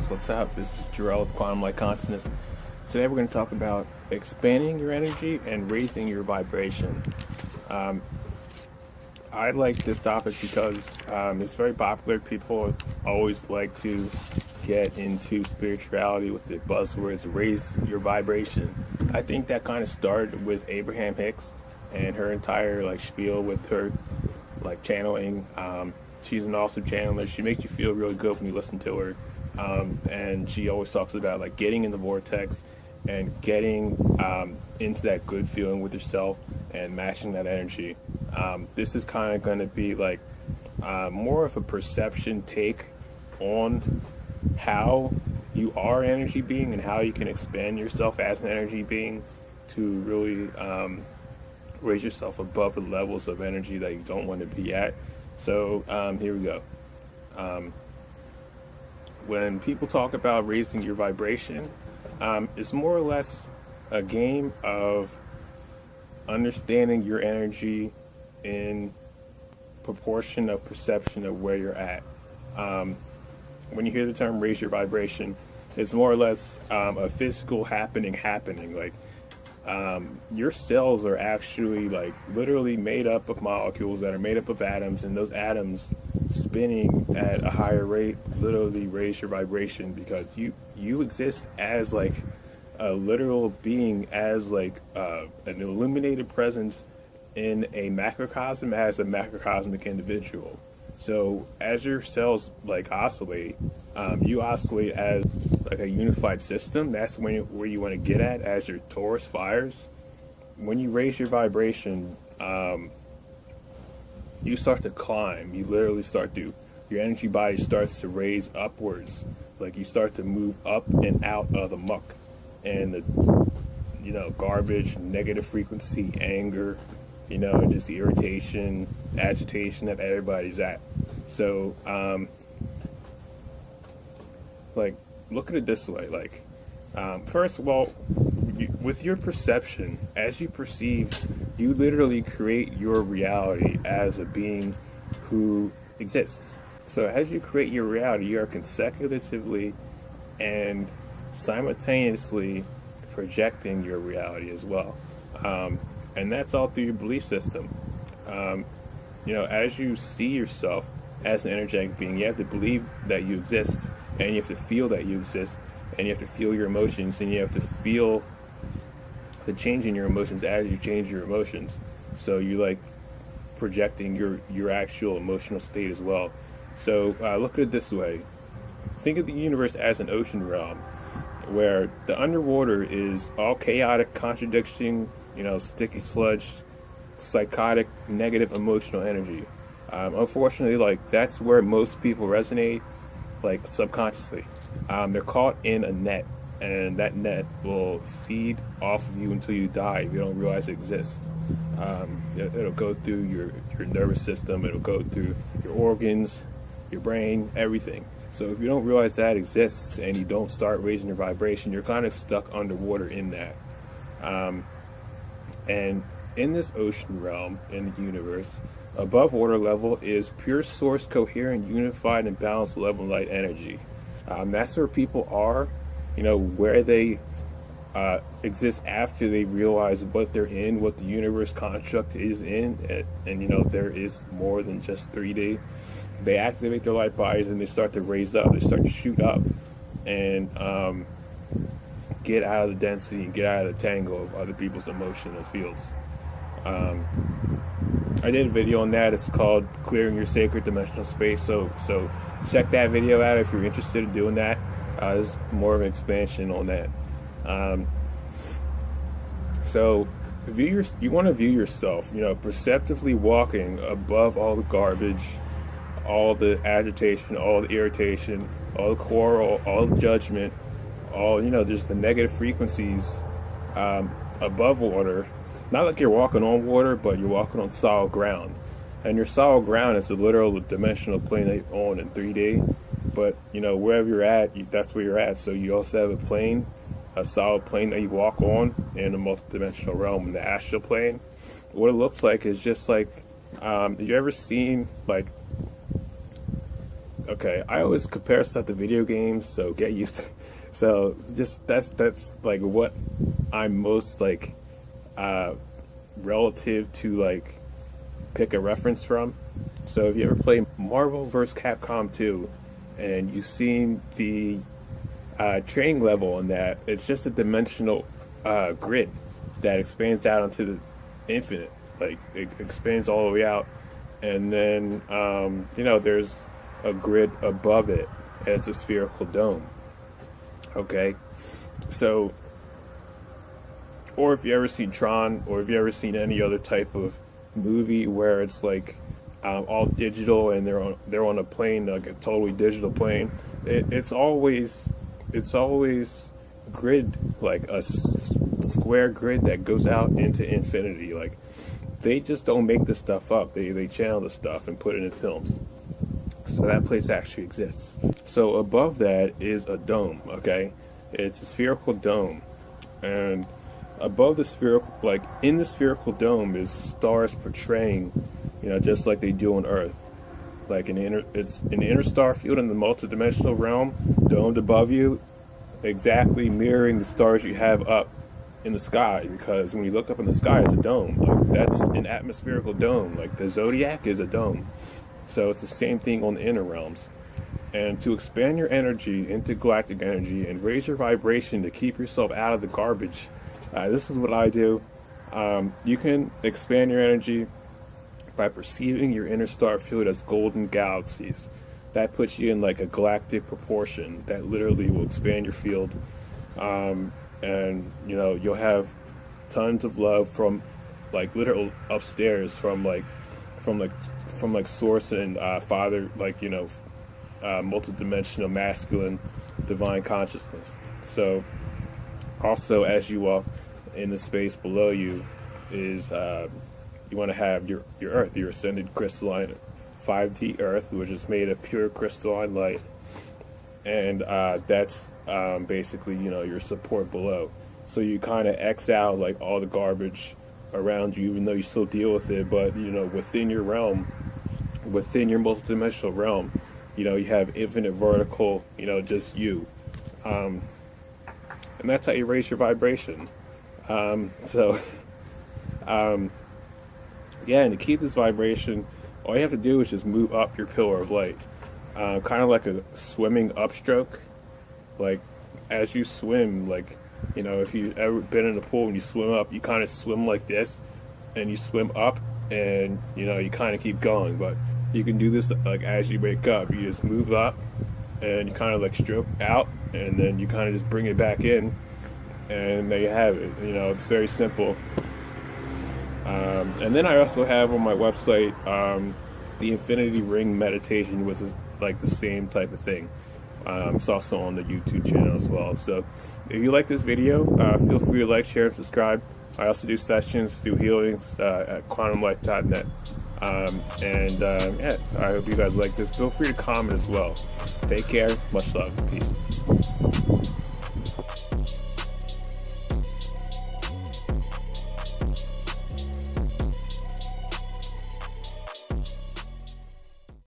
guys, what's up? This is Jarrell with Quantum Light Consciousness. Today we're going to talk about expanding your energy and raising your vibration. I like this topic because it's very popular. People always like to get into spirituality with the buzzwords, raise your vibration. I think that kind of started with Abraham Hicks and her entire spiel with her channeling. She's an awesome channeler. She makes you feel really good when you listen to her. And she always talks about getting in the vortex and getting into that good feeling with yourself and matching that energy. This is kind of going to be more of a perception take on how you are an energy being and how you can expand yourself as an energy being to really raise yourself above the levels of energy that you don't want to be at. So here we go. When people talk about raising your vibration, it's more or less a game of understanding your energy in proportion of perception of where you're at. When you hear the term raise your vibration, it's more or less a physical happening. Your cells are actually literally made up of molecules that are made up of atoms, and those atoms spinning at a higher rate literally raise your vibration because you exist as a literal being, as an illuminated presence in a macrocosm, as a macrocosmic individual. So as your cells oscillate, you oscillate as a unified system. That's where you want to get at as your torus fires. When you raise your vibration, you start to climb. You literally your energy body starts to raise upwards. You start to move up and out of the muck and the garbage, negative frequency, anger, just irritation, agitation that everybody's at. So, look at it this way. First of all, with your perception, as you perceive, you literally create your reality as a being who exists. So as you create your reality, you are consecutively and simultaneously projecting your reality as well. And that's all through your belief system. As you see yourself as an energetic being, you have to believe that you exist, and you have to feel that you exist, and you have to feel your emotions, and you have to feel the change in your emotions as you change your emotions. So you projecting your actual emotional state as well. So look at it this way. Think of the universe as an ocean realm where the underwater is all chaotic, contradicting, sticky sludge, psychotic, negative emotional energy. Unfortunately, that's where most people resonate, subconsciously. They're caught in a net, and that net will feed off of you until you die if you don't realize it exists. It'll go through your nervous system, it'll go through your organs, your brain, everything. So if you don't realize that exists and you don't start raising your vibration, you're kind of stuck underwater in that. And in this ocean realm, in the universe, above water level is pure source, coherent, unified, and balanced level light energy. That's where people are, where they exist after they realize what they're in, what the universe construct is in, and there is more than just 3D. They activate their light bodies and they start to raise up, they start to shoot up, and get out of the density and get out of the tangle of other people's emotional fields. I did a video on that. It's called Clearing Your Sacred Dimensional Space. So check that video out if you're interested in doing that. There's more of an expansion on that. So you want to view yourself, perceptively walking above all the garbage, all the agitation, all the irritation, all the quarrel, all the judgment, all, just the negative frequencies above water. Not like you're walking on water, but you're walking on solid ground. And your solid ground is the literal dimensional plane that you're on in 3D. But, wherever you're at, that's where you're at. So you also have a solid plane that you walk on in a multidimensional realm, in the astral plane. What it looks like is just you ever seen, Okay, I always compare stuff to video games, so get used to. So just that's like what I'm most like relative to like pick a reference from. So if you ever play Marvel vs. Capcom 2 and you've seen the training level on that, it's just a dimensional grid that expands out into the infinite. Like it expands all the way out, and then there's a grid above it, and it's a spherical dome. Okay, so, or if you ever seen Tron, or if you ever seen any other type of movie where it's like all digital and they're on a plane, like a totally digital plane, it's always grid, like a square grid that goes out into infinity. Like they just don't make this stuff up. They channel the stuff and put it in films. So that place actually exists. So above that is a dome, okay? It's a spherical dome. And above the spherical, like in the spherical dome is stars portraying, just like they do on Earth. Like it's an inner star field in the multidimensional realm, domed above you, exactly mirroring the stars you have up in the sky. Because when you look up in the sky, it's a dome. Like that's an atmospherical dome. Like the zodiac is a dome. So it's the same thing on the inner realms. And to expand your energy into galactic energy and raise your vibration to keep yourself out of the garbage, this is what I do. You can expand your energy by perceiving your inner star field as golden galaxies. That puts you in like a galactic proportion that literally will expand your field. And you'll have tons of love from like literal upstairs from source and father, multidimensional masculine divine consciousness. So also as you walk in the space below you is you want to have your earth, your ascended crystalline 5D earth, which is made of pure crystalline light, and that's basically your support below. So you kind of X out like all the garbage around you, even though you still deal with it, but within your realm, within your multidimensional realm, you have infinite vertical, just you, and that's how you raise your vibration. Yeah, and to keep this vibration, all you have to do is just move up your pillar of light, kind of like a swimming upstroke. Like as you swim, like if you've ever been in a pool and you swim up, you kind of swim like this, and you swim up, and you kind of keep going. But you can do this like as you wake up. You just move up, and you kind of like stroke out, and then you kind of just bring it back in, and there you have it. It's very simple. And then I also have on my website the Infinity Ring meditation, which is like the same type of thing. It's also on the YouTube channel as well. So if you like this video, feel free to like, share, and subscribe. I also do sessions, do healings at quantumlife.net. Yeah, I hope you guys like this. Feel free to comment as well. Take care. Much love. Peace.